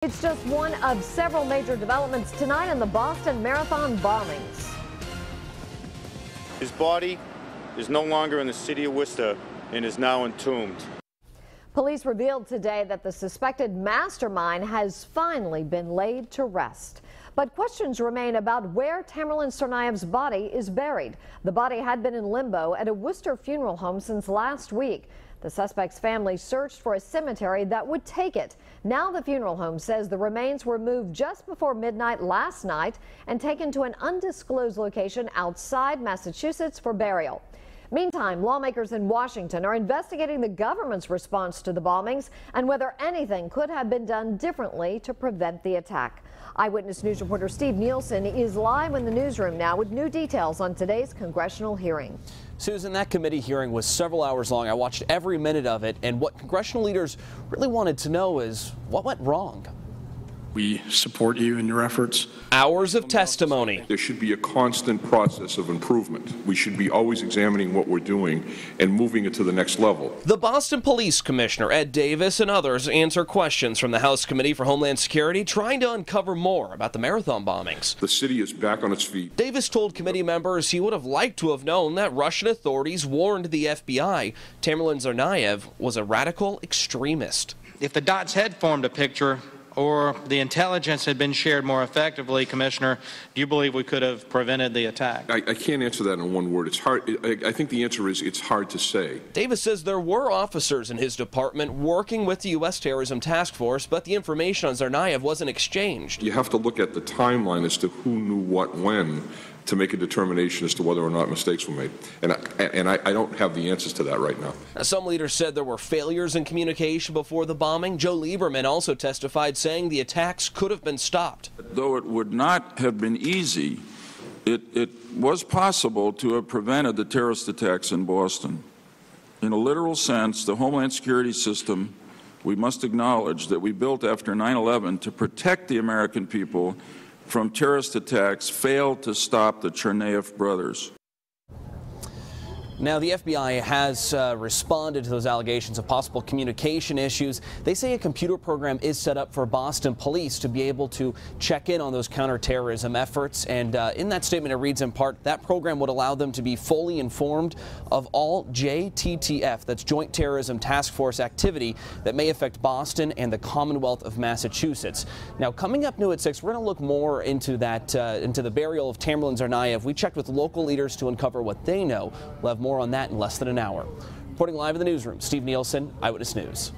It's just one of several major developments tonight in the Boston Marathon bombings. His body is no longer in the city of Worcester and is now entombed. Police revealed today that the suspected mastermind has finally been laid to rest. But questions remain about where Tamerlan Tsarnaev's body is buried. The body had been in limbo at a Worcester funeral home since last week. The suspect's family searched for a cemetery that would take it. Now the funeral home says the remains were moved just before midnight last night and taken to an undisclosed location outside Massachusetts for burial. Meantime, lawmakers in Washington are investigating the government's response to the bombings and whether anything could have been done differently to prevent the attack. Eyewitness News reporter Steve Nielsen is live in the newsroom now with new details on today's congressional hearing. Susan, that committee hearing was several hours long. I watched every minute of it, and what congressional leaders really wanted to know is what went wrong. We support you in your efforts. Hours of testimony. There should be a constant process of improvement. We should be always examining what we're doing and moving it to the next level. The Boston Police Commissioner, Ed Davis, and others answer questions from the House Committee for Homeland Security, trying to uncover more about the marathon bombings. The city is back on its feet. Davis told committee members he would have liked to have known that Russian authorities warned the FBI Tamerlan Tsarnaev was a radical extremist. If the dots had formed a picture, or the intelligence had been shared more effectively, Commissioner, do you believe we could have prevented the attack? I can't answer that in one word. It's hard. I think the answer is it's hard to say. Davis says there were officers in his department working with the U.S. Terrorism Task Force, but the information on Tsarnaev wasn't exchanged. You have to look at the timeline as to who knew what when to make a determination as to whether or not mistakes were made. And I don't have the answers to that right now. Some leaders said there were failures in communication before the bombing. Joe Lieberman also testified, saying the attacks could have been stopped. Though it would not have been easy, it was possible to have prevented the terrorist attacks in Boston. In a literal sense, the Homeland Security system, we must acknowledge that we built after 9/11 to protect the American people from terrorist attacks, failed to stop the Tsarnaev brothers. Now, the FBI has responded to those allegations of possible communication issues. They say a computer program is set up for Boston police to be able to check in on those counterterrorism efforts. And in that statement, it reads in part, that program would allow them to be fully informed of all JTTF, that's Joint Terrorism Task Force activity that may affect Boston and the Commonwealth of Massachusetts. Now, coming up new at 6, we're going to look more into that, into the burial of Tamerlan Tsarnaev. We checked with local leaders to uncover what they know. We'll have more on that in less than an hour. Reporting live in the newsroom, Steve Nielsen, Eyewitness News.